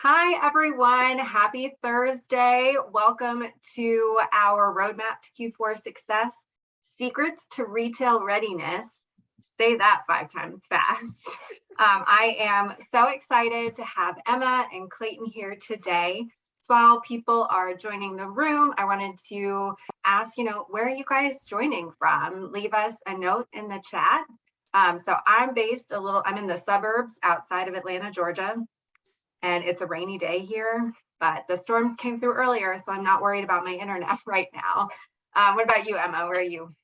Hi, everyone. Happy Thursday. Welcome to our Roadmap to Q4 Success, Secrets to Retail Readiness. Say that 5 times fast. I am so excited to have Emma and Clayton here today. So while people are joining the room, I wanted to ask, where are you guys joining from? Leave us a note in the chat. So I'm in the suburbs outside of Atlanta, Georgia. And it's a rainy day here, but the storms came through earlier, so I'm not worried about my internet right now. What about you, Emma? Where are you?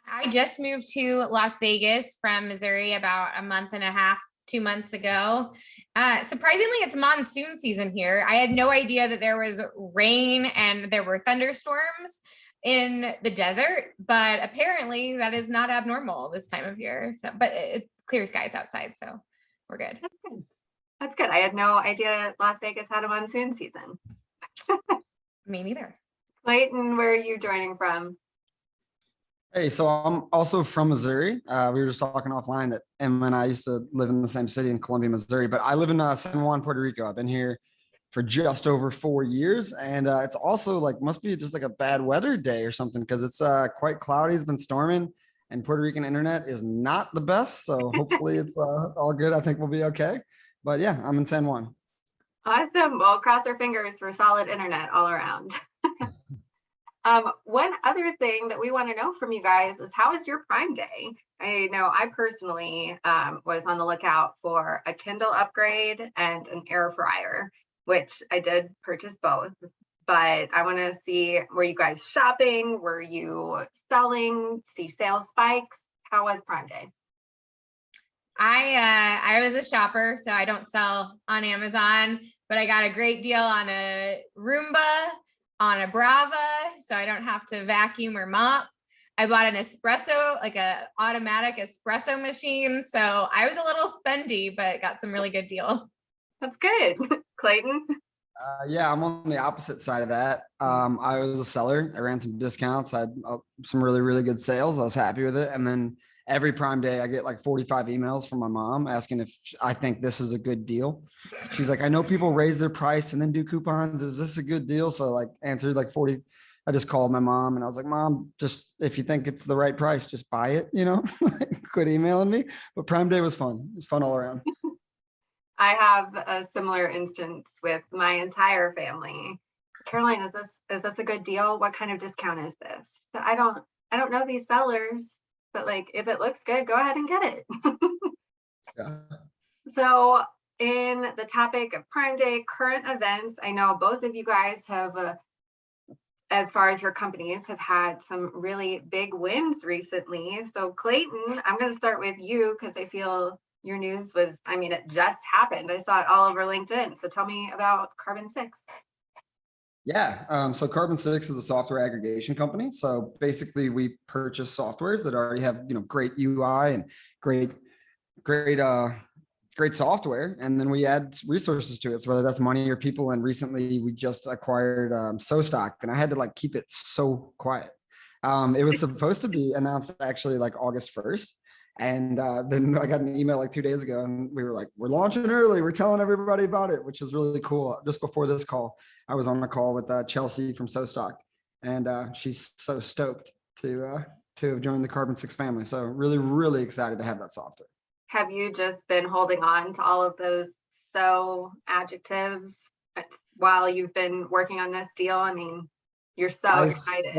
I just moved to Las Vegas from Missouri about a month and a half, 2 months ago. Surprisingly, it's monsoon season here. I had no idea that there was rain and there were thunderstorms in the desert, but apparently that is not abnormal this time of year. But it's clear skies outside, so we're good. That's good. That's good. I had no idea Las Vegas had a monsoon season. Me neither. Clayton, where are you joining from? Hey, so I'm also from Missouri. We were just talking offline that Emma and I used to live in the same city in Columbia, Missouri, but I live in San Juan, Puerto Rico. I've been here for just over 4 years, and it's also must be just like a bad weather day or something because it's quite cloudy. It's been storming, and Puerto Rican internet is not the best. So hopefully it's all good. I think we'll be okay. But yeah, I'm in San Juan. Awesome. Well, cross our fingers for solid internet all around. One other thing that we want to know from you guys is, how was your Prime Day? I know I personally was on the lookout for a Kindle upgrade and an air fryer, which I did purchase both. But I want to see, were you guys shopping? Were you selling? See sales spikes? How was Prime Day? I was a shopper, so I don't sell on Amazon, but I got a great deal on a Roomba, on a Brava, so I don't have to vacuum or mop. I bought an espresso, like a automatic espresso machine. So I was a little spendy, but got some really good deals. That's good. Clayton? Yeah, I'm on the opposite side of that. I was a seller. I ran some discounts. I had some really, really good sales. I was happy with it. And then every Prime Day, I get like 45 emails from my mom asking if I think this is a good deal. She's like, I know people raise their price and then do coupons. Is this a good deal? So answered like 40. I just called my mom and I was like, Mom, just if you think it's the right price, just buy it, quit emailing me. But Prime Day was fun. It was fun all around. I have a similar instance with my entire family. Caroline, is this a good deal? What kind of discount is this? So I don't know these sellers, but if it looks good, go ahead and get it. Yeah. So in the topic of Prime Day, current events, I know both of you guys have, as far as your companies, have had some really big wins recently. So Clayton, I'm going to start with you because I feel your news was, it just happened. I saw it all over LinkedIn. So tell me about Carbon 6. Yeah. So Carbon 6 is a software aggregation company. So basically we purchase softwares that already have, great UI and great software. And then we add resources to it. So whether that's money or people. And recently we just acquired SoStock, and I had to keep it so quiet. It was supposed to be announced actually August 1st. And then I got an email 2 days ago and we were like, we're launching early. We're telling everybody about it, which is really cool. Just before this call, I was on the call with Chelsea from SoStock, and she's so stoked to have joined the Carbon 6 family. So really, really excited to have that software. Have you just been holding on to all of those adjectives while you've been working on this deal? You're so excited.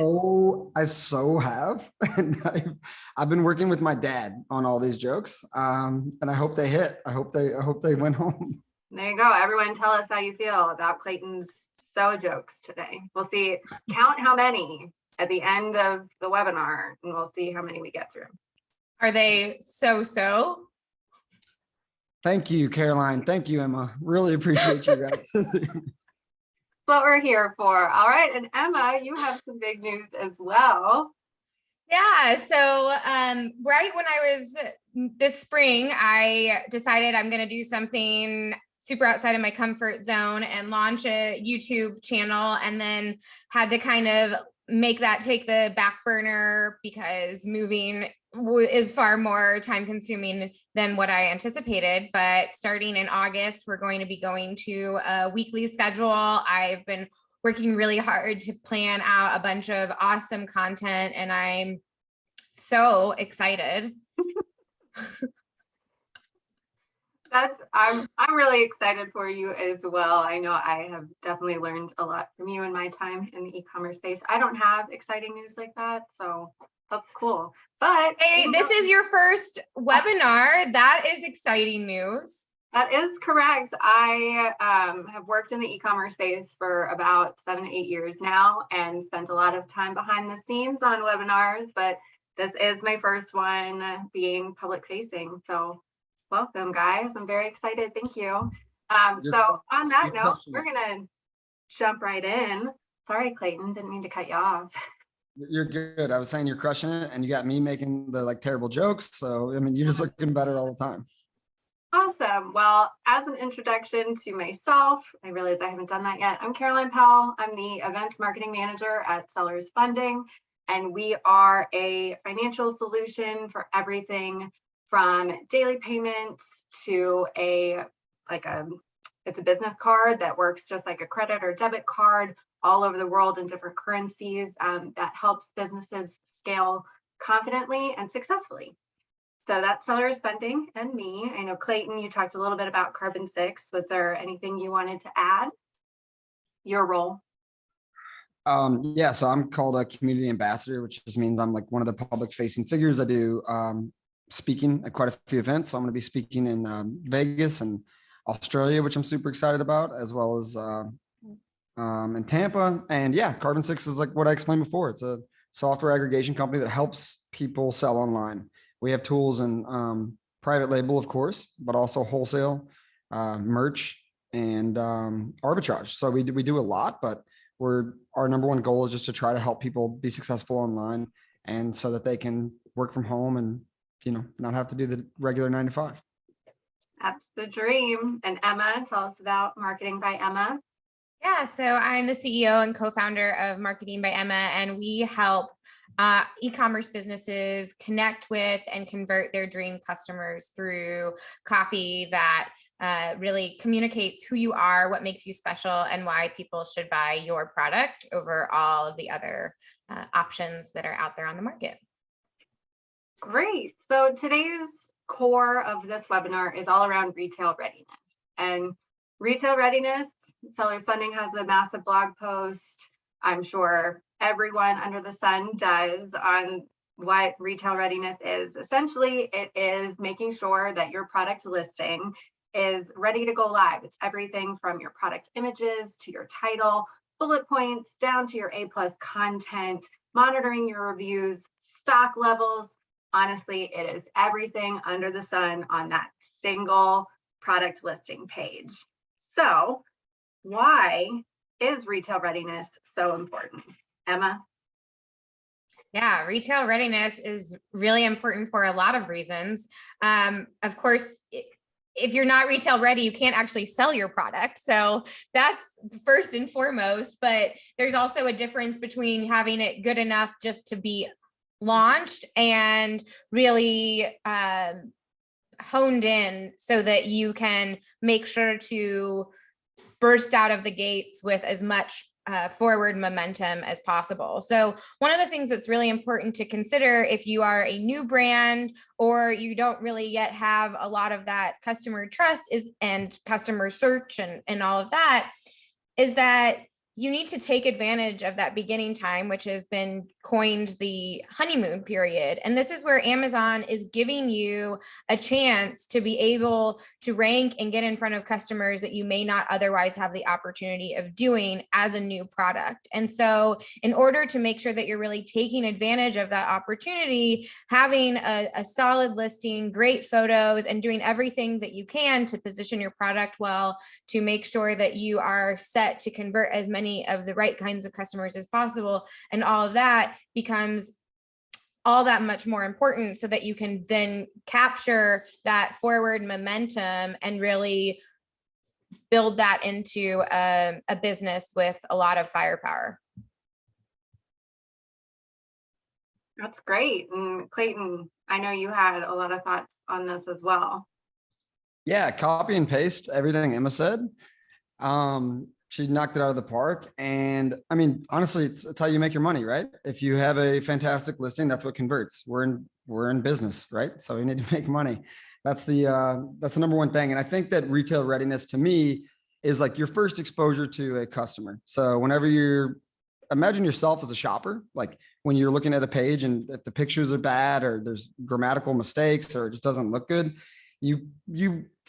I so have. And I've been working with my dad on all these jokes. And I hope they hit. I hope they went home. There you go. Everyone tell us how you feel about Clayton's jokes today. We'll see, count how many at the end of the webinar, and we'll see how many we get through. Are they so? Thank you, Caroline. Thank you, Emma. Really appreciate you guys. What we're here for. All right. And Emma, you have some big news as well. Yeah. So right when I was this spring, I decided I'm going to do something super outside of my comfort zone and launch a YouTube channel, and then had to kind of make that take the back burner because moving is far more time consuming than what I anticipated. But starting in August, we're going to be going to a weekly schedule. I've been working really hard to plan out a bunch of awesome content, and I'm so excited. I'm really excited for you as well. I know I have definitely learned a lot from you in my time in the e-commerce space. I don't have exciting news like that, so that's cool. But hey, this is your first webinar. That is exciting news. That is correct. I have worked in the e-commerce space for about 7 to 8 years now and spent a lot of time behind the scenes on webinars, but this is my first one being public facing. So welcome, guys. I'm very excited. Thank you. So on that note, we're going to jump right in. Sorry, Clayton, didn't mean to cut you off. You're good. I was saying you're crushing it, and you got me making the like terrible jokes. So, I mean, you're just looking better all the time. Awesome. Well, as an introduction to myself, I realize I haven't done that yet. I'm Caroline Powell. I'm the events marketing manager at Sellers Funding, and we are a financial solution for everything from daily payments to it's a business card that works just like a credit or debit card all over the world in different currencies that helps businesses scale confidently and successfully. So that's Sellers Funding and me. I know, Clayton, you talked a little bit about Carbon 6. Was there anything you wanted to add? Your role? Yeah, so I'm called a community ambassador, which just means I'm like one of the public facing figures. I do speaking at quite a few events. So I'm going to be speaking in Vegas and Australia, which I'm super excited about, as well as in Tampa. And yeah, Carbon 6 is like what I explained before. It's a software aggregation company that helps people sell online. We have tools in private label, of course, but also wholesale, merch, and arbitrage. So we do a lot, but our number one goal is just to try to help people be successful online, and so that they can work from home and not have to do the regular 9 to 5. That's the dream. And Emma, tell us about Marketing by Emma. Yeah, so I'm the CEO and co-founder of Marketing by Emma, and we help e-commerce businesses connect with and convert their dream customers through copy that really communicates who you are, what makes you special, and why people should buy your product over all of the other options that are out there on the market. Great. So today's core of this webinar is all around retail readiness. And retail readiness, Sellers Funding has a massive blog post. I'm sure everyone under the sun does on what retail readiness is. Essentially, it is making sure that your product listing is ready to go live. It's everything from your product images to your title, bullet points, down to your A+ content, monitoring your reviews, stock levels. Honestly, it is everything under the sun on that single product listing page. So why is retail readiness so important? Emma? Yeah, retail readiness is really important for a lot of reasons. Of course, if you're not retail ready, you can't actually sell your product. So that's first and foremost, but there's also a difference between having it good enough just to be launched and really honed in so that you can make sure to burst out of the gates with as much forward momentum as possible. So one of the things that's really important to consider if you are a new brand or you don't really yet have a lot of that customer trust and customer search and all of that is that you need to take advantage of that beginning time, which has been coined the honeymoon period. And this is where Amazon is giving you a chance to be able to rank and get in front of customers that you may not otherwise have the opportunity of doing as a new product. And so in order to make sure that you're really taking advantage of that opportunity, having a solid listing, great photos, and doing everything that you can to position your product well, to make sure that you are set to convert as many of the right kinds of customers as possible. And all of that becomes all that much more important so that you can then capture that forward momentum and really build that into a business with a lot of firepower. That's great. And Clayton, I know you had a lot of thoughts on this as well. Yeah, copy and paste everything Emma said. She knocked it out of the park. And I mean, honestly, it's how you make your money, right? If you have a fantastic listing, that's what converts. We're in business, right? So we need to make money. That's the number one thing. And I think that retail readiness to me is like your first exposure to a customer. So whenever you're imagine yourself as a shopper, like when you're looking at a page and if the pictures are bad or there's grammatical mistakes or it just doesn't look good, you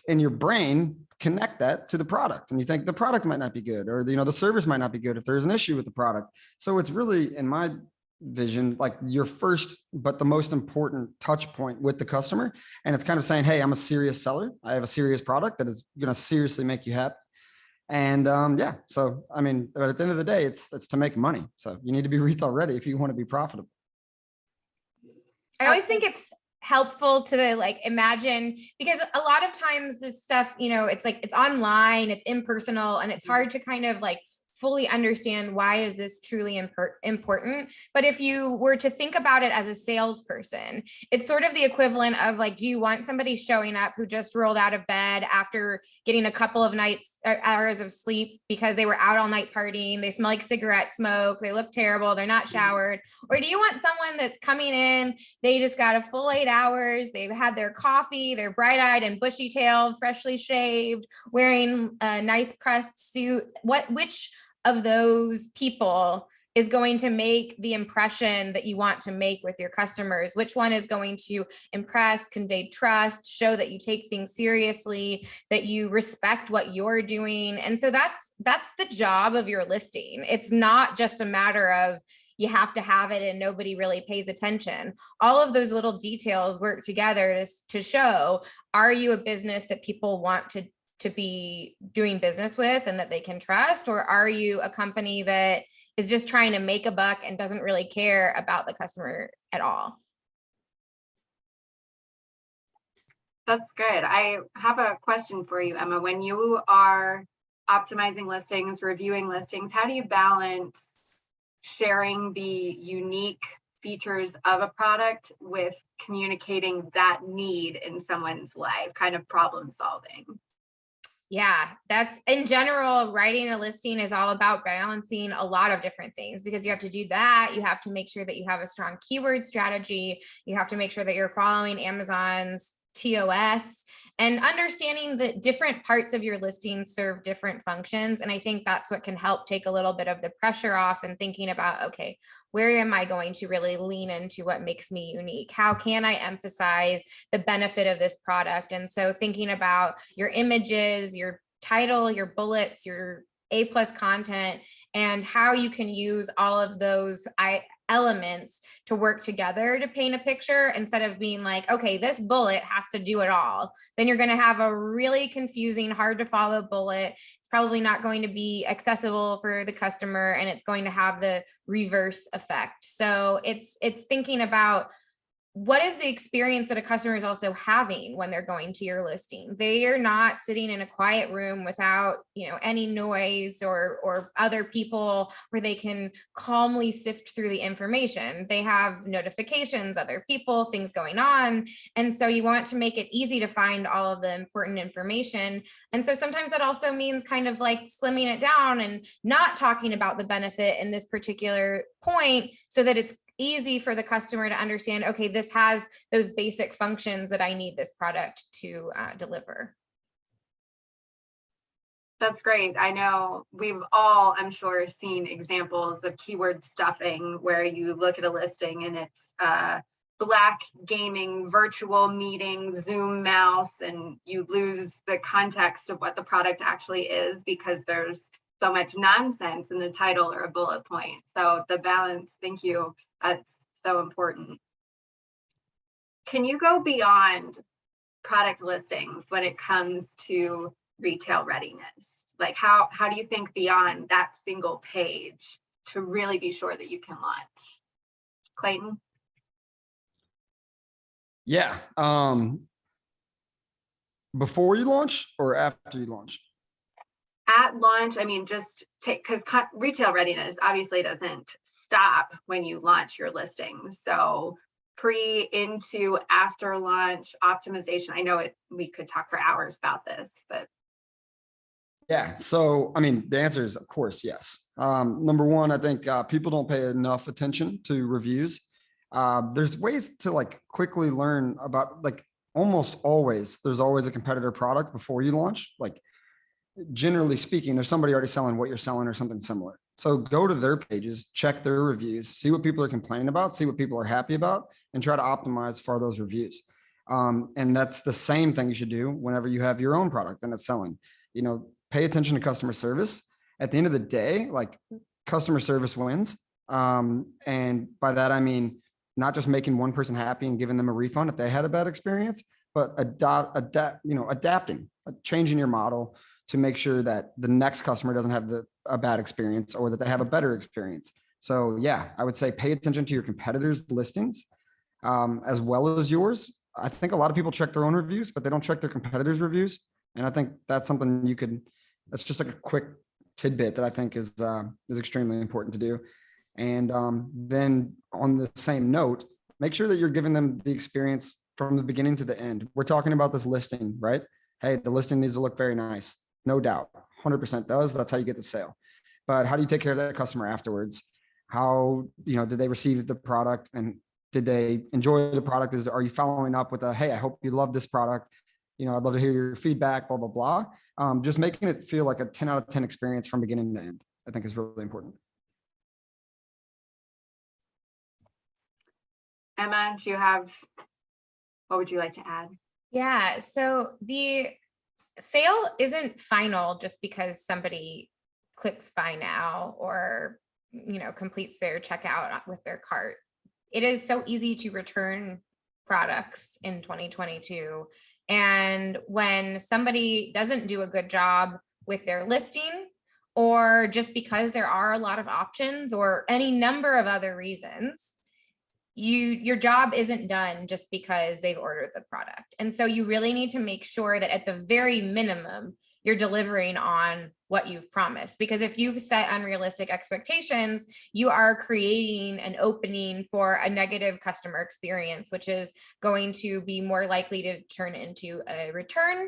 in your brain connect that to the product and you think the product might not be good or the service might not be good if there's an issue with the product. So it's really, in my vision, like your first but the most important touch point with the customer. And it's kind of saying, hey, I'm a serious seller, I have a serious product that is going to seriously make you happy. And yeah, so I mean, but at the end of the day, it's to make money. So you need to be retail ready if you want to be profitable. I always think it's helpful to like imagine, because a lot of times this stuff, it's like it's online, it's impersonal, and it's hard to kind of like fully understand why is this truly important. But if you were to think about it as a salesperson, it's sort of the equivalent of like, do you want somebody showing up who just rolled out of bed after getting a couple of hours of sleep because they were out all night partying, they smell like cigarette smoke, they look terrible, they're not showered? Or do you want someone that's coming in, they just got a full 8 hours, they've had their coffee, they're bright-eyed and bushy-tailed, freshly shaved, wearing a nice pressed suit? Which of those people is going to make the impression that you want to make with your customers? Which one is going to impress, convey trust, show that you take things seriously, that you respect what you're doing? And so that's the job of your listing. It's not just a matter of you have to have it and nobody really pays attention. All of those little details work together to show, are you a business that people want to be doing business with and that they can trust? Or are you a company that is just trying to make a buck and doesn't really care about the customer at all? That's good. I have a question for you, Emma. When you are optimizing listings, reviewing listings, how do you balance sharing the unique features of a product with communicating that need in someone's life, kind of problem solving? Yeah, that's in general, writing a listing is all about balancing a lot of different things, because you have to do that. You have to make sure that you have a strong keyword strategy. You have to make sure that you're following Amazon's TOS and understanding that different parts of your listing serve different functions. And I think that's what can help take a little bit of the pressure off and thinking about, okay, where am I going to really lean into what makes me unique? How can I emphasize the benefit of this product? And so thinking about your images, your title, your bullets, your A+ content, and how you can use all of those elements to work together to paint a picture, instead of being like, okay, this bullet has to do it all. Then you're going to have a really confusing, hard to follow bullet. It's probably not going to be accessible for the customer, and it's going to have the reverse effect. So it's thinking about, what is the experience that a customer is also having when they're going to your listing? They are not sitting in a quiet room without, any noise or other people where they can calmly sift through the information. They have notifications, other people, things going on. And so you want to make it easy to find all of the important information. And so sometimes that also means kind of like slimming it down and not talking about the benefit in this particular point, so that it's easy for the customer to understand, okay, this has those basic functions that I need this product to deliver. That's great. I know we've all, I'm sure, seen examples of keyword stuffing where you look at a listing and it's black gaming, virtual meeting, Zoom mouse, and you lose the context of what the product actually is because there's so much nonsense in the title or a bullet point. So the balance, thank you. That's so important. Can you go beyond product listings when it comes to retail readiness? Like how do you think beyond that single page to really be sure that you can launch? Clayton? Yeah. Before you launch or after you launch? At launch, I mean, just take, because retail readiness obviously doesn't stop when you launch your listing. So pre, into, after launch optimization. I know we could talk for hours about this, but Yeah. So, I mean, the answer is, of course, yes. Number one, I think people don't pay enough attention to reviews. There's ways to like quickly learn about, like, almost always, there's always a competitor product before you launch. Like, generally speaking, there's somebody already selling what you're selling or something similar. So go to their pages, check their reviews, see what people are complaining about, see what people are happy about, and try to optimize for those reviews. And that's the same thing you should do whenever you have your own product and it's selling. You know, pay attention to customer service. At the end of the day, like, customer service wins. And by that, I mean, not just making one person happy and giving them a refund if they had a bad experience, but adapting, changing your model to make sure that the next customer doesn't have a bad experience, or that they have a better experience. So yeah, I would say pay attention to your competitors' listings as well as yours. I think a lot of people check their own reviews, but they don't check their competitors' reviews. And I think that's something that's just like a quick tidbit that I think is extremely important to do. And then on the same note, make sure that you're giving them the experience from the beginning to the end. We're talking about this listing, right? Hey, the listing needs to look very nice. No doubt, 100% does. That's how you get the sale. But how do you take care of that customer afterwards? How, did they receive the product, and did they enjoy the product? Are you following up with hey, I hope you love this product. I'd love to hear your feedback, blah, blah, blah. Just making it feel like a 10 out of 10 experience from beginning to end, I think is really important. Emma, what would you like to add? Yeah, so the sale isn't final just because somebody clicks buy now or completes their checkout with their cart. It is so easy to return products in 2022. And when somebody doesn't do a good job with their listing, or just because there are a lot of options or any number of other reasons, your job isn't done just because they've ordered the product. And so you really need to make sure that at the very minimum, you're delivering on what you've promised. Because if you've set unrealistic expectations, you are creating an opening for a negative customer experience, which is going to be more likely to turn into a return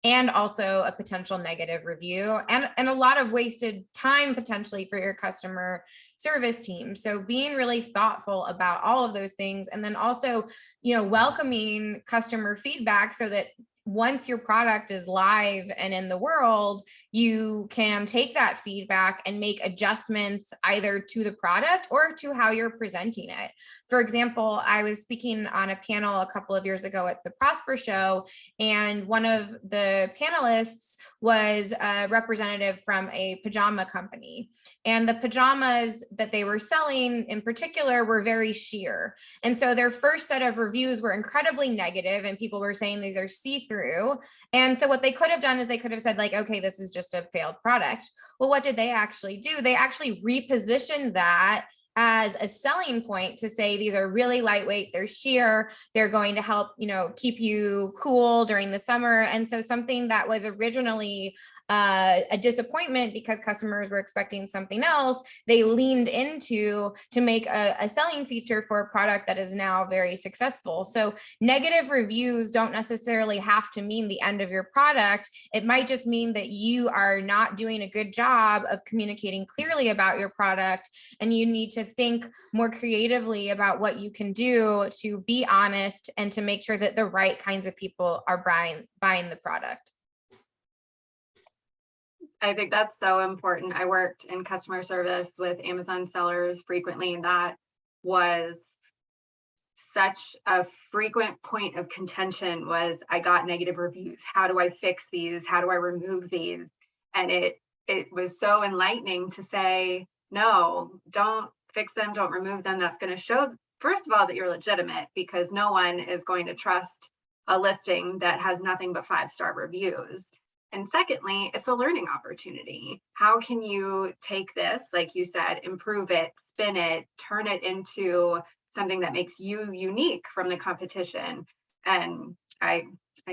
and also a potential negative review and a lot of wasted time potentially for your customer service team. So being really thoughtful about all of those things, and then also, welcoming customer feedback so that once your product is live and in the world, you can take that feedback and make adjustments either to the product or to how you're presenting it. For example, I was speaking on a panel a couple of years ago at the Prosper Show, and one of the panelists was a representative from a pajama company. And the pajamas that they were selling in particular were very sheer. And so their first set of reviews were incredibly negative, and people were saying these are see-through. And so what they could have done is they could have said, like, okay, this is just a failed product. Well, what did they actually do? They actually repositioned that as a selling point to say these are really lightweight, they're sheer, they're going to help, keep you cool during the summer. And so something that was originally a disappointment because customers were expecting something else, they leaned into to make a selling feature for a product that is now very successful. So negative reviews don't necessarily have to mean the end of your product. It might just mean that you are not doing a good job of communicating clearly about your product, and you need to think more creatively about what you can do to be honest and to make sure that the right kinds of people are buying the product. I think that's so important. I worked in customer service with Amazon sellers frequently, and that was such a frequent point of contention. Was I got negative reviews. How do I fix these? How do I remove these? And it was so enlightening to say, no, don't fix them, don't remove them. That's going to show, first of all, that you're legitimate, because no one is going to trust a listing that has nothing but 5-star reviews. And secondly, it's a learning opportunity. How can you take this, like you said, improve it, spin it, turn it into something that makes you unique from the competition? And I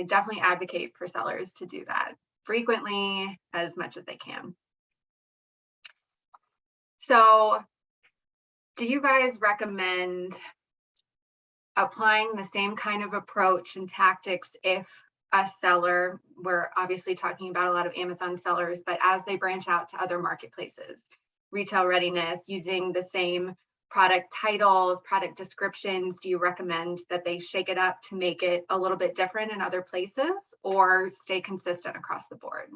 definitely advocate for sellers to do that frequently, as much as they can. So do you guys recommend applying the same kind of approach and tactics if a seller, we're obviously talking about a lot of Amazon sellers, but as they branch out to other marketplaces, Retail Readiness, using the same product titles, product descriptions, do you recommend that they shake it up to make it a little bit different in other places, or stay consistent across the board?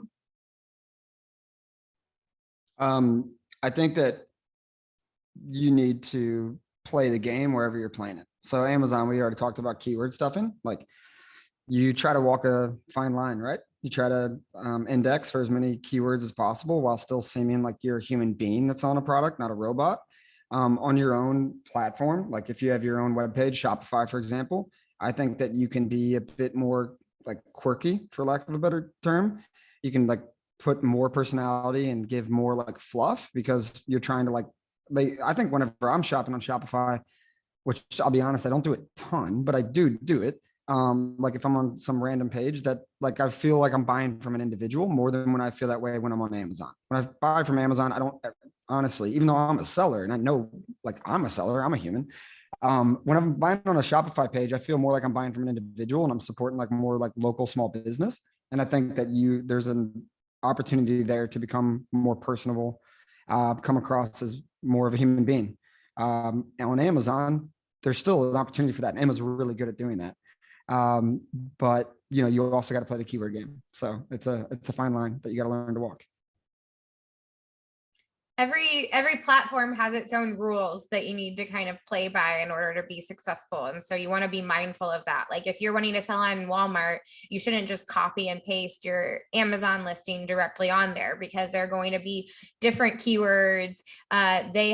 I think that you need to play the game wherever you're playing it. So Amazon, we already talked about keyword stuffing. Like, you try to walk a fine line, right? You try to index for as many keywords as possible while still seeming like you're a human being that's on a product, not a robot. On your own platform, like if you have your own web page, Shopify, for example, I think that you can be a bit more like quirky, for lack of a better term. You can like put more personality and give more like fluff, because you're trying to like, I think whenever I'm shopping on Shopify, which I'll be honest, I don't do it a ton, but I do it. Like if I'm on some random page, that like I feel like I'm buying from an individual more than when I feel that way when I'm on Amazon. When I buy from Amazon, I don't, honestly, even though I'm a seller and I know like I'm a seller, I'm a human. When I'm buying on a Shopify page, I feel more like I'm buying from an individual and I'm supporting like more like local small business. And I think that there's an opportunity there to become more personable, come across as more of a human being. And on Amazon, there's still an opportunity for that. And Amazon's really good at doing that. But you know, you also got to play the keyword game. So it's a fine line that you got to learn to walk. Every platform has its own rules that you need to kind of play by in order to be successful. And so you want to be mindful of that. Like if you're wanting to sell on Walmart, you shouldn't just copy and paste your Amazon listing directly on there, because they're going to be different keywords. They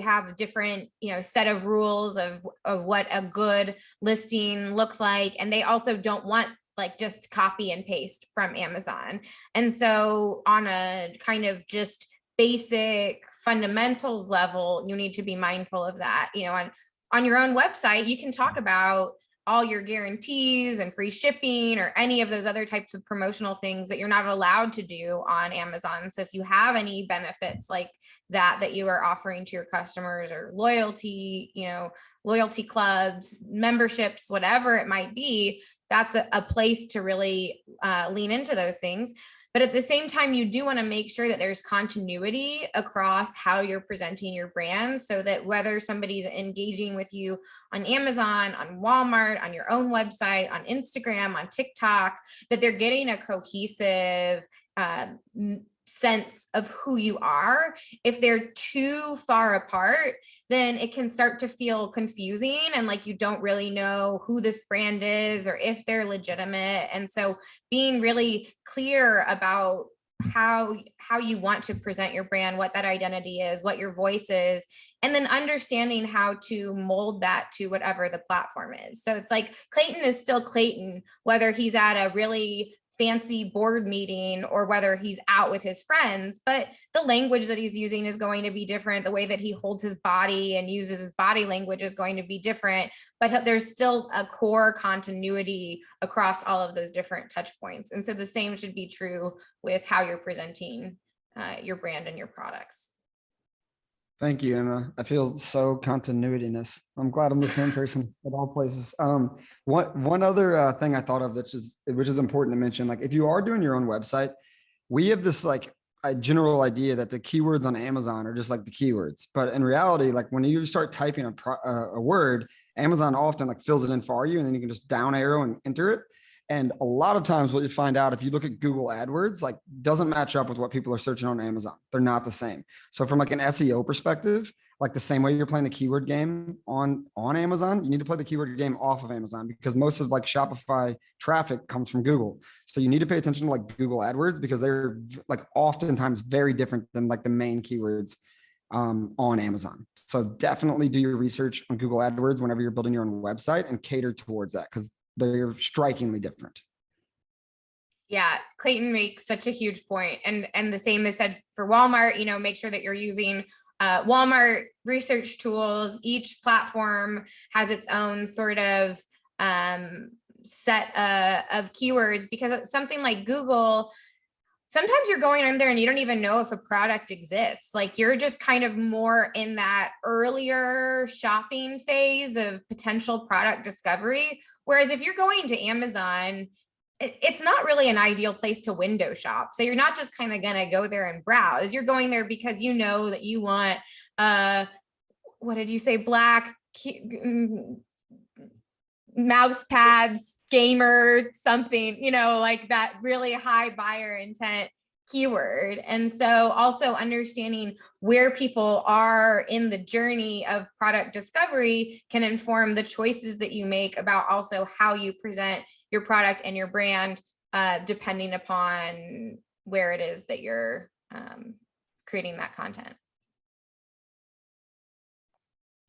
have different, set of rules of what a good listing looks like. And they also don't want like just copy and paste from Amazon. And so on a kind of just basic fundamentals level, you need to be mindful of that. On your own website, you can talk about all your guarantees and free shipping or any of those other types of promotional things that you're not allowed to do on Amazon. So if you have any benefits like that you are offering to your customers, or loyalty clubs, memberships, whatever it might be, that's a place to really lean into those things. But at the same time, you do want to make sure that there's continuity across how you're presenting your brand, so that whether somebody's engaging with you on Amazon, on Walmart, on your own website, on Instagram, on TikTok, that they're getting a cohesive sense of who you are. If they're too far apart, then it can start to feel confusing and like you don't really know who this brand is or if they're legitimate. And so being really clear about how you want to present your brand, what that identity is, what your voice is, and then understanding how to mold that to whatever the platform is. So it's like Clayton is still Clayton, whether he's at a really fancy board meeting or whether he's out with his friends, but the language that he's using is going to be different. The way that he holds his body and uses his body language is going to be different, but there's still a core continuity across all of those different touch points. And so the same should be true with how you're presenting your brand and your products. Thank you, Emma. I feel so continuityness. I'm glad I'm the same person at all places. One other thing I thought of which is important to mention, like if you are doing your own website, we have this like a general idea that the keywords on Amazon are just like the keywords, but in reality, like when you start typing a word, Amazon often like fills it in for you, and then you can just down arrow and enter it. And a lot of times what you find out, if you look at Google AdWords, like doesn't match up with what people are searching on Amazon. They're not the same. So from like an SEO perspective, like the same way you're playing the keyword game on Amazon, you need to play the keyword game off of Amazon, because most of like Shopify traffic comes from Google. So you need to pay attention to like Google AdWords, because they're like oftentimes very different than like the main keywords on Amazon. So definitely do your research on Google AdWords whenever you're building your own website and cater towards that, because they're strikingly different. Yeah, Clayton makes such a huge point. And the same is said for Walmart. Make sure that you're using Walmart research tools. Each platform has its own sort of set of keywords, because something like Google, sometimes you're going in there and you don't even know if a product exists. Like you're just kind of more in that earlier shopping phase of potential product discovery. Whereas if you're going to Amazon, it's not really an ideal place to window shop. So you're not just kind of going to go there and browse. You're going there because you know that you want, what did you say? Black mouse pads, gamer, something, like that really high buyer intent keyword. And so also understanding where people are in the journey of product discovery can inform the choices that you make about also how you present your product and your brand, depending upon where it is that you're creating that content.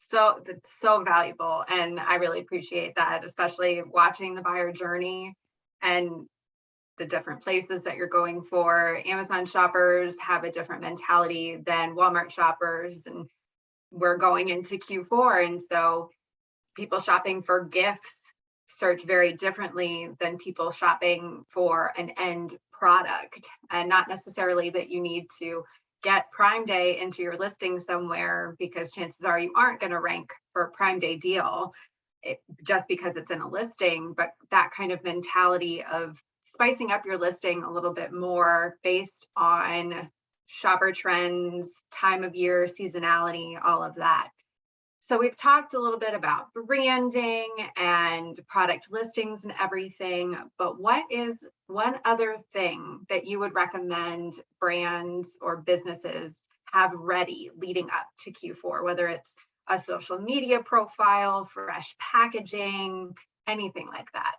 So that's so valuable. And I really appreciate that, especially watching the buyer journey and the different places that you're going for. Amazon shoppers have a different mentality than Walmart shoppers, and we're going into Q4. And so people shopping for gifts search very differently than people shopping for an end product, and not necessarily that you need to get Prime Day into your listing somewhere, because chances are you aren't going to rank for a Prime Day deal just because it's in a listing. But that kind of mentality of spicing up your listing a little bit more based on shopper trends, time of year, seasonality, all of that. So we've talked a little bit about branding and product listings and everything, but what is one other thing that you would recommend brands or businesses have ready leading up to Q4, whether it's a social media profile, fresh packaging, anything like that?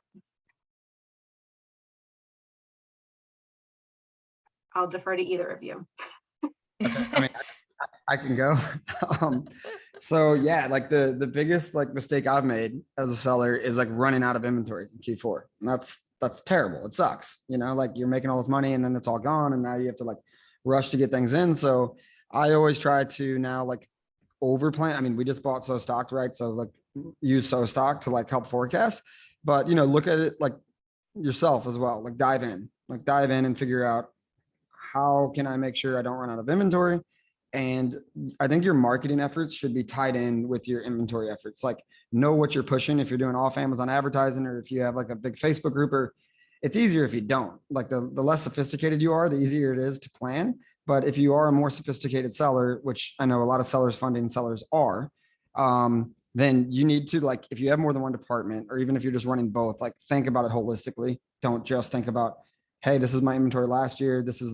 I'll defer to either of you. Okay. I mean, I can go. So yeah, like the biggest like mistake I've made as a seller is like running out of inventory in Q4. And that's terrible. It sucks. Like you're making all this money and then it's all gone, and now you have to like rush to get things in. So I always try to now like over plan. I mean, we just bought So Stocked, right? So like use So Stocked to like help forecast, but look at it like yourself as well. Like dive in and figure out, how can I make sure I don't run out of inventory? And I think your marketing efforts should be tied in with your inventory efforts. Like know what you're pushing. If you're doing off Amazon advertising, or if you have like a big Facebook group, or it's easier if you don't. Like the less sophisticated you are, the easier it is to plan. But if you are a more sophisticated seller, which I know a lot of funding sellers are, then you need to, like, if you have more than one department, or even if you're just running both, like think about it holistically. Don't just think about, hey, this is my inventory last year. This is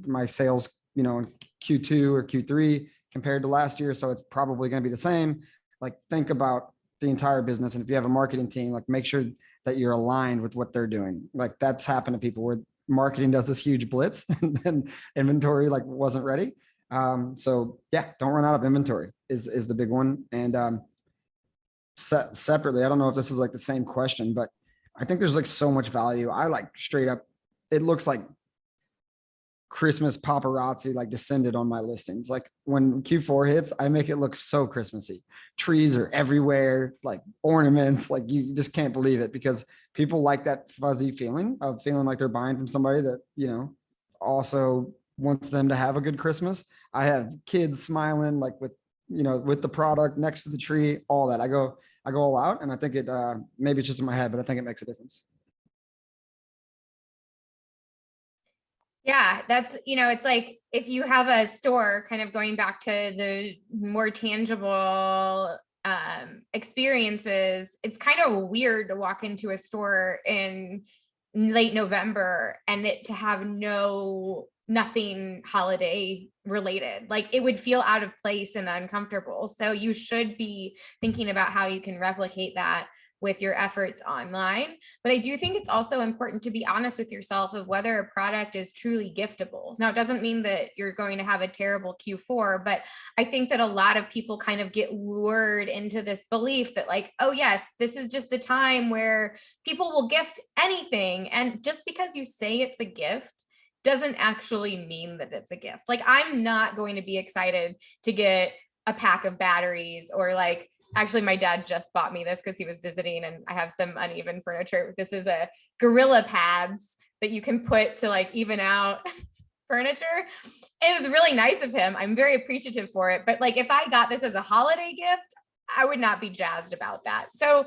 my sales, in Q2 or Q3 compared to last year. So it's probably going to be the same. Like think about the entire business. And if you have a marketing team, like make sure that you're aligned with what they're doing. Like that's happened to people where marketing does this huge blitz and then inventory like wasn't ready. So yeah, don't run out of inventory is the big one. And separately, I don't know if this is like the same question, but I think there's like so much value. I like straight up, it looks like Christmas paparazzi like descended on my listings. Like when Q4 hits, I make it look so Christmassy. Trees are everywhere, like ornaments, like you just can't believe it, because people like that fuzzy feeling of feeling like they're buying from somebody that, also wants them to have a good Christmas. I have kids smiling like with the product next to the tree, all that. I go all out, and I think it maybe it's just in my head, but I think it makes a difference. Yeah, that's, it's like if you have a store, kind of going back to the more tangible experiences, it's kind of weird to walk into a store in late November and it to have nothing holiday related. Like it would feel out of place and uncomfortable. So you should be thinking about how you can replicate that with your efforts online. But I do think it's also important to be honest with yourself of whether a product is truly giftable. Now, it doesn't mean that you're going to have a terrible Q4, but I think that a lot of people kind of get lured into this belief that like, oh yes, this is just the time where people will gift anything. And just because you say it's a gift doesn't actually mean that it's a gift. Like I'm not going to be excited to get a pack of batteries, or like, actually, my dad just bought me this because he was visiting and I have some uneven furniture. This is a Gorilla Pads that you can put to like even out furniture. It was really nice of him. I'm very appreciative for it. But like, if I got this as a holiday gift, I would not be jazzed about that. So,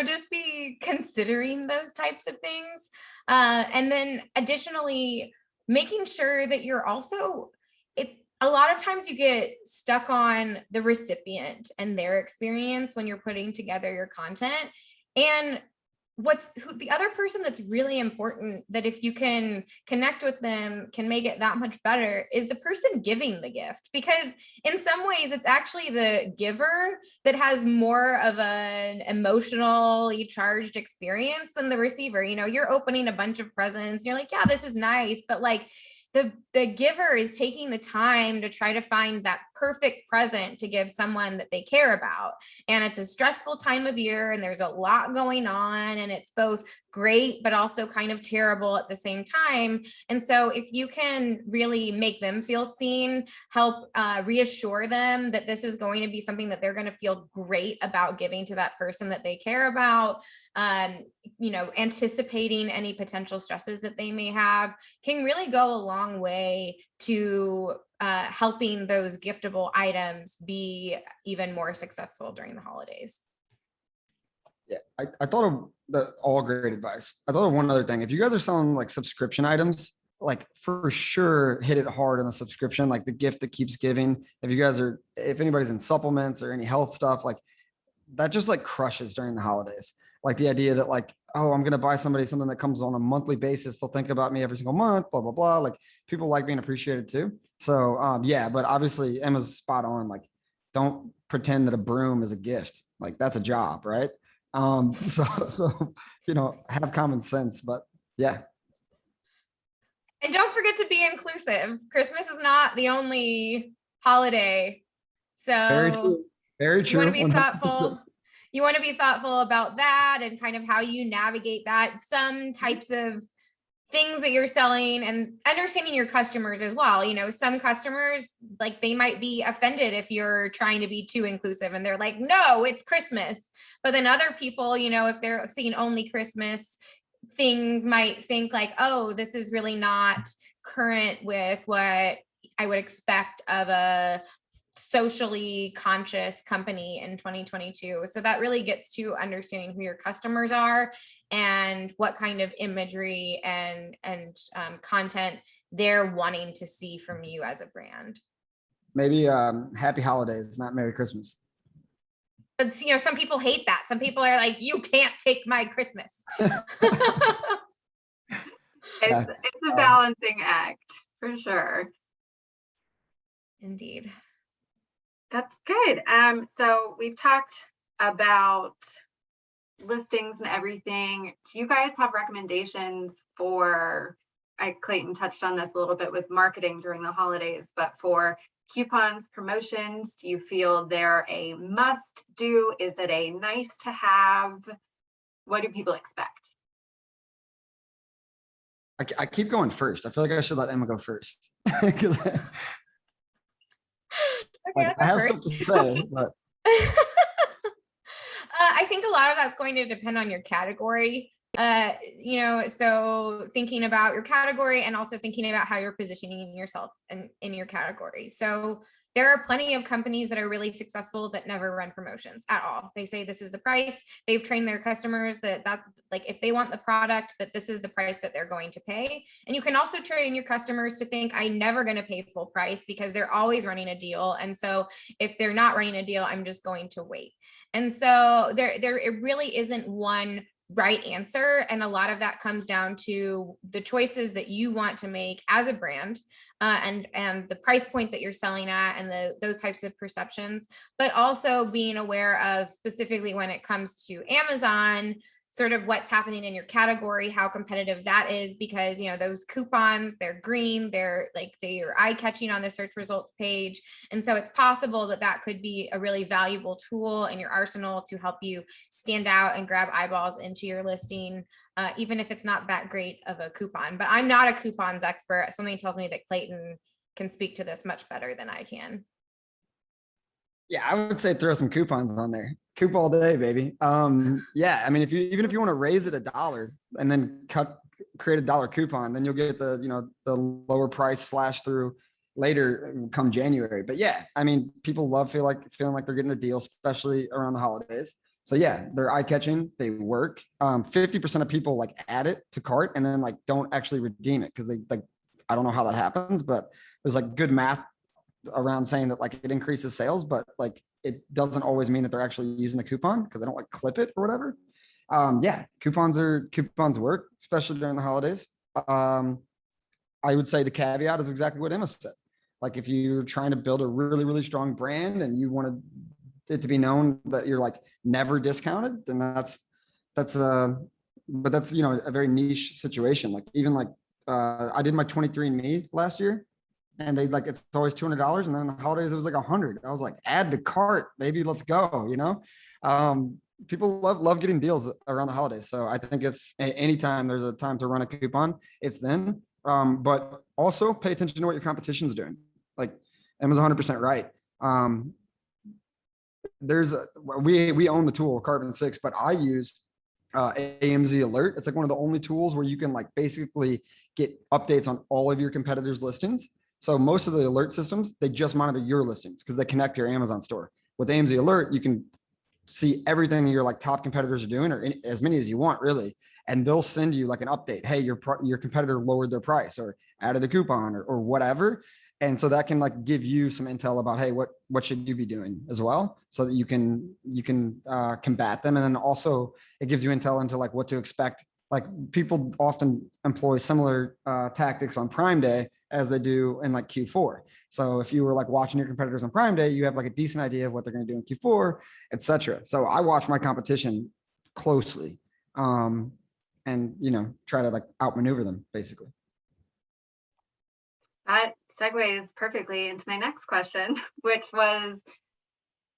just be considering those types of things. And then additionally, making sure that you're also, a lot of times you get stuck on the recipient and their experience when you're putting together your content. And the other person that's really important, that if you can connect with them, can make it that much better, is the person giving the gift. Because in some ways it's actually the giver that has more of an emotionally charged experience than the receiver. You're opening a bunch of presents, you're like, yeah, this is nice, but like the giver is taking the time to try to find that perfect present to give someone that they care about. And it's a stressful time of year and there's a lot going on, and it's both great, but also kind of terrible at the same time. And so if you can really make them feel seen, help reassure them that this is going to be something that they're going to feel great about giving to that person that they care about, anticipating any potential stresses that they may have, can really go a long way to helping those giftable items be even more successful during the holidays. Yeah, I thought of all great advice. I thought of one other thing. If you guys are selling like subscription items, like for sure hit it hard on the subscription, like the gift that keeps giving. If anybody's in supplements or any health stuff, like that just like crushes during the holidays. Like the idea that like, oh, I'm going to buy somebody something that comes on a monthly basis. They'll think about me every single month, blah, blah, blah. Like people like being appreciated too. So yeah, but obviously Emma's spot on. Like don't pretend that a broom is a gift. Like that's a job, right? So have common sense, but yeah. And don't forget to be inclusive. Christmas is not the only holiday. Very So true. Very you want true. to be 100%. thoughtful. You want to be thoughtful about that and kind of how you navigate that. Some types of things that you're selling, and understanding your customers as well. Some customers, like, they might be offended if you're trying to be too inclusive and they're like, no, it's Christmas. But then other people, if they're seeing only Christmas things, might think like, oh, this is really not current with what I would expect of a socially conscious company in 2022. So that really gets to understanding who your customers are and what kind of imagery and content they're wanting to see from you as a brand. Maybe happy holidays, not Merry Christmas. But some people hate that. Some people are like, you can't take my Christmas. It's a balancing act for sure. Indeed. That's good. So we've talked about listings and everything. Do you guys have recommendations for, Clayton touched on this a little bit with marketing during the holidays, but for coupons, promotions, do you feel they're a must do? Is it a nice to have? What do people expect? I keep going first. I feel like I should let Emma go first. Because Okay, I have something to say, but I think a lot of that's going to depend on your category. So thinking about your category and also thinking about how you're positioning yourself in your category. So there are plenty of companies that are really successful that never run promotions at all. They say this is the price. They've trained their customers that like, if they want the product, that this is the price that they're going to pay. And you can also train your customers to think, I'm never going to pay full price, because they're always running a deal. And so if they're not running a deal, I'm just going to wait. And so it really isn't one right answer. And a lot of that comes down to the choices that you want to make as a brand, and the price point that you're selling at, and those types of perceptions, but also being aware of, specifically when it comes to Amazon, sort of what's happening in your category, how competitive that is, because those coupons, they're green, they're eye-catching on the search results page. And so it's possible that could be a really valuable tool in your arsenal to help you stand out and grab eyeballs into your listing, even if it's not that great of a coupon. But I'm not a coupons expert. Something tells me that Clayton can speak to this much better than I can. Yeah, I would say throw some coupons on there. Coupon all day, baby. Yeah, I mean, even if you want to raise it $1 and then cut create a dollar coupon, then you'll get the, the lower price slash through later come January. But yeah, I mean, people love feeling like they're getting a deal, especially around the holidays. So yeah, they're eye catching. They work. 50% of people like add it to cart and then like don't actually redeem it because they like, I don't know how that happens, but there's like good math around saying that like it increases sales, but like it doesn't always mean that they're actually using the coupon because they don't like clip it or whatever. Yeah, coupons work, especially during the holidays. I would say the caveat is exactly what Emma said. Like if you're trying to build a really, really strong brand and you want it to be known that you're like never discounted, then but that's, a very niche situation. Like even like, I did my 23andMe last year and they like, it's always $200. And then the holidays, it was like 100. I was like, add to cart, baby, let's go, people love getting deals around the holidays. So I think if anytime there's a time to run a coupon, it's then. But also pay attention to what your competition's doing. Like Emma's 100% right. We own the tool Carbon 6, but I use AMZ Alert. It's like one of the only tools where you can like basically get updates on all of your competitors' listings. So most of the alert systems, they just monitor your listings because they connect to your Amazon store. With AMZ Alert, you can see everything that your like top competitors are doing, or as many as you want, really. And they'll send you like an update. Hey, your competitor lowered their price or added a coupon or whatever. And so that can like give you some intel about, hey, what should you be doing as well, so that you can combat them. And then also it gives you intel into like what to expect. Like people often employ similar tactics on Prime Day as they do in like Q4. So if you were like watching your competitors on Prime Day, you have like a decent idea of what they're going to do in Q4, etc. So I watch my competition closely, and try to like outmaneuver them basically. That segues perfectly into my next question, which was,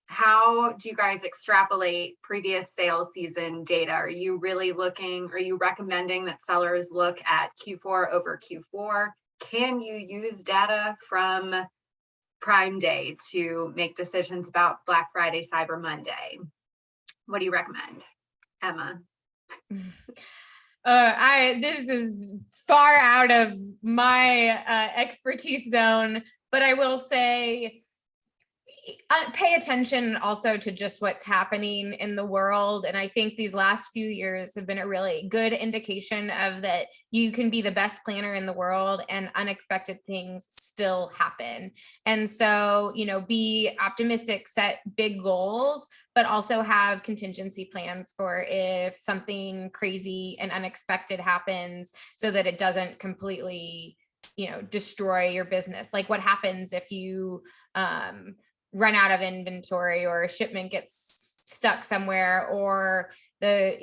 how do you guys extrapolate previous sales season data? Are you recommending that sellers look at Q4 over Q4? Can you use data from Prime Day to make decisions about Black Friday, Cyber Monday? What do you recommend, Emma? This is far out of my expertise zone, but I will say pay attention also to just what's happening in the world. And I think these last few years have been a really good indication of that you can be the best planner in the world and unexpected things still happen. And so, be optimistic, set big goals, but also have contingency plans for if something crazy and unexpected happens so that it doesn't completely, destroy your business. Like what happens if you, run out of inventory or a shipment gets stuck somewhere, or the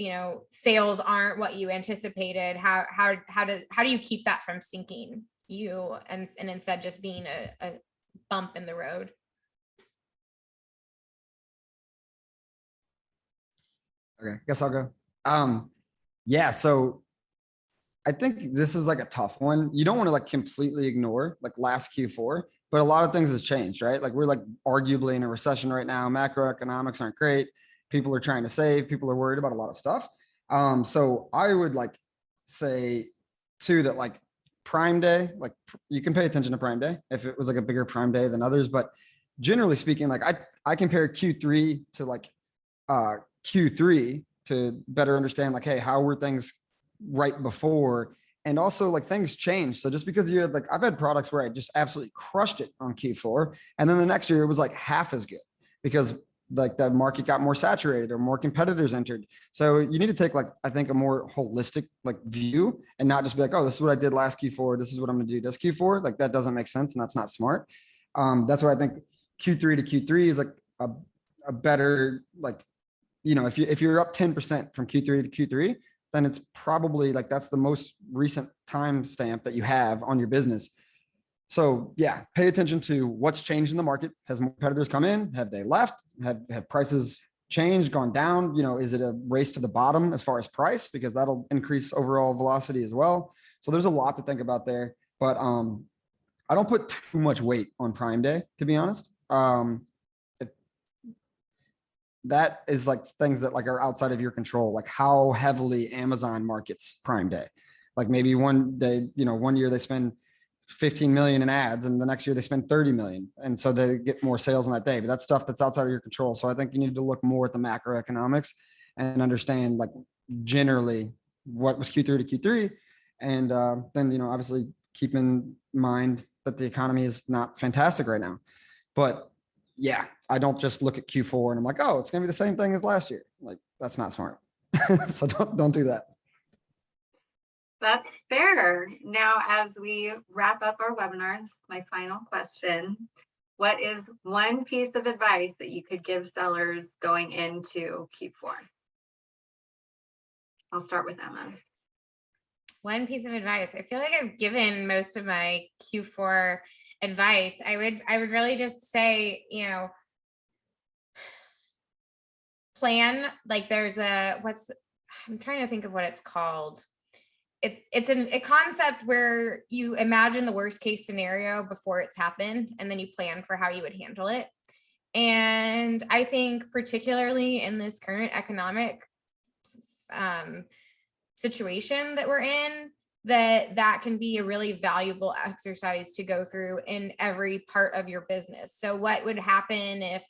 sales aren't what you anticipated? How do you keep that from sinking you and instead just being a bump in the road? Okay, guess I'll go. Yeah, so I think this is like a tough one. You don't want to like completely ignore like last Q4, but a lot of things has changed, right? Like we're like arguably in a recession right now. Macroeconomics aren't great. People are trying to save. People are worried about a lot of stuff. So I would like say too that like Prime Day, like you can pay attention to Prime Day if it was like a bigger Prime Day than others. But generally speaking, like I compare Q3 to like Q3 to better understand like, hey, how were things right before? And also like things change. So just because you had like, I've had products where I just absolutely crushed it on Q4. And then the next year it was like half as good because like the market got more saturated or more competitors entered. So you need to take like, I think a more holistic like view and not just be like, oh, this is what I did last Q4. This is what I'm going to do this Q4. Like that doesn't make sense. And that's not smart. That's why I think Q3 to Q3 is like a better, like, if you're up 10% from Q3 to Q3, then it's probably like that's the most recent time stamp that you have on your business. So yeah, pay attention to what's changed in the market. Has more competitors come in? Have they left? Have prices changed, gone down? Is it a race to the bottom as far as price? Because that'll increase overall velocity as well. So there's a lot to think about there. But I don't put too much weight on Prime Day, to be honest. That is like things that like are outside of your control, like how heavily Amazon markets Prime Day. Like maybe one day, one year they spend 15 million in ads and the next year they spend 30 million. And so they get more sales on that day, but that's stuff that's outside of your control. So I think you need to look more at the macroeconomics and understand like generally what was Q3 to Q3. And then, obviously keep in mind that the economy is not fantastic right now. But yeah, I don't just look at Q4 and I'm like, oh, it's going to be the same thing as last year. Like, that's not smart. So don't do that. That's fair. Now, as we wrap up our webinar, this is my final question. What is one piece of advice that you could give sellers going into Q4? I'll start with Emma. One piece of advice. I feel like I've given most of my Q4 advice. I would really just say, plan, like there's I'm trying to think of what it's called. It's a concept where you imagine the worst case scenario before it's happened, and then you plan for how you would handle it. And I think particularly in this current economic situation that we're in, that can be a really valuable exercise to go through in every part of your business. So what would happen if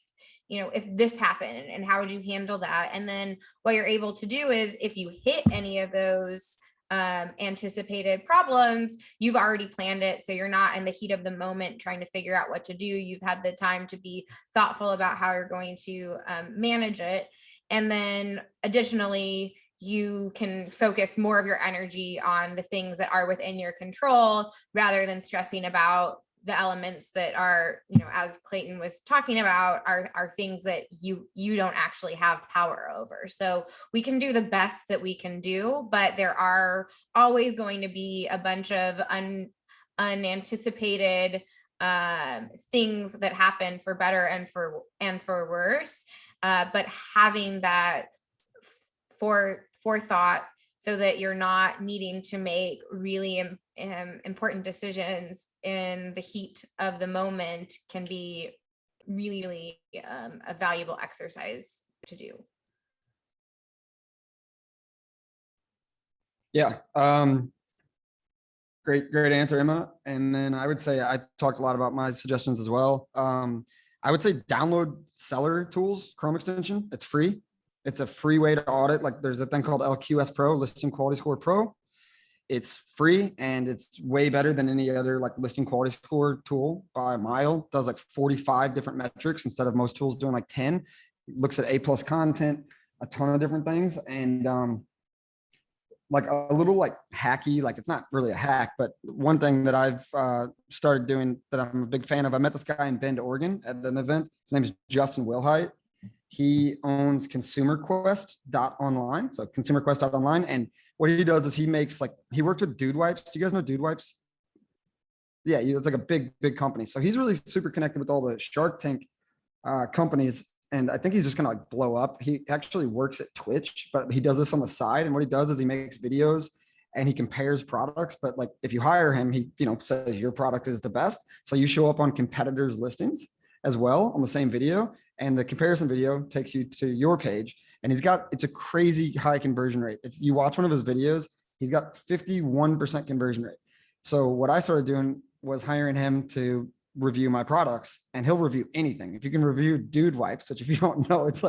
this happened, and how would you handle that? And then what you're able to do is, if you hit any of those anticipated problems, you've already planned it. So you're not in the heat of the moment trying to figure out what to do. You've had the time to be thoughtful about how you're going to manage it. And then additionally, you can focus more of your energy on the things that are within your control rather than stressing about the elements that are, as Clayton was talking about, are things that you don't actually have power over. So we can do the best that we can do, but there are always going to be a bunch of unanticipated things that happen for better and for worse. But having that forethought, so that you're not needing to make really important decisions in the heat of the moment, can be really, really a valuable exercise to do. Yeah. Great answer, Emma. And then I would say I talked a lot about my suggestions as well. I would say download seller tools, Chrome extension. It's free. It's a free way to audit. Like there's a thing called LQS Pro, Listing Quality Score Pro. It's free and it's way better than any other like listing quality score tool by a mile. It does like 45 different metrics instead of most tools doing like 10. It looks at A+ content, a ton of different things. And like a little like hacky, like it's not really a hack, but one thing that I've started doing that I'm a big fan of, I met this guy in Bend, Oregon at an event. His name is Justin Wilhite. He owns consumerquest.online. So consumerquest.online. And what he does is he worked with Dude Wipes. Do you guys know Dude Wipes? Yeah, it's like a big company. So he's really super connected with all the Shark Tank companies. And I think he's just going to like blow up. He actually works at Twitch, but he does this on the side. And what he does is he makes videos and he compares products. But like if you hire him, he says your product is the best. So you show up on competitors' listings as well on the same video. And the comparison video takes you to your page. And it's a crazy high conversion rate. If you watch one of his videos, he's got 51% conversion rate. So what I started doing was hiring him to review my products, and he'll review anything. If you can review Dude Wipes, which if you don't know, it's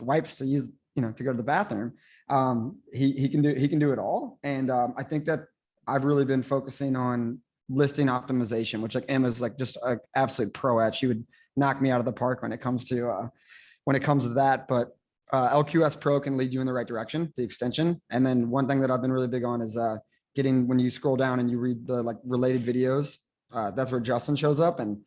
wipes to use, to go to the bathroom. He can do it all. And I think that I've really been focusing on listing optimization, which like Emma's like just an absolute pro at. She would knock me out of the park when it comes to that. But LQS Pro can lead you in the right direction, the extension. And then one thing that I've been really big on is when you scroll down and you read the like related videos, that's where Justin shows up, and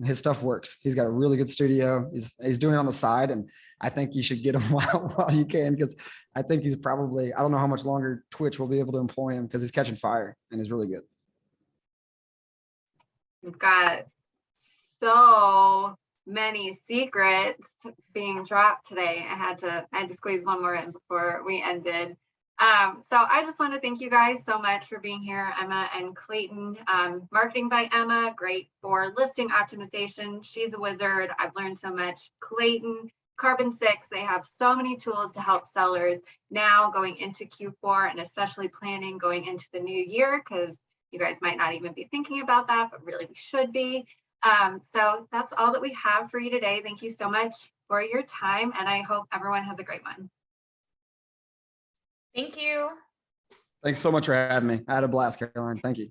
his stuff works. He's got a really good studio. He's doing it on the side, and I think you should get him while you can, because I think he's probably, I don't know how much longer Twitch will be able to employ him, because he's catching fire and he's really good. We've got so many secrets being dropped today. I had to squeeze one more in before we ended. So I just want to thank you guys so much for being here, Emma and Clayton. Marketing by Emma, great for listing optimization. She's a wizard. I've learned so much. Clayton, Carbon 6, they have so many tools to help sellers now going into Q4 and especially planning going into the new year, because you guys might not even be thinking about that, but really we should be. So that's all that we have for you today. Thank you so much for your time, and I hope everyone has a great one. Thank you. Thanks so much for having me. I had a blast, Caroline. Thank you.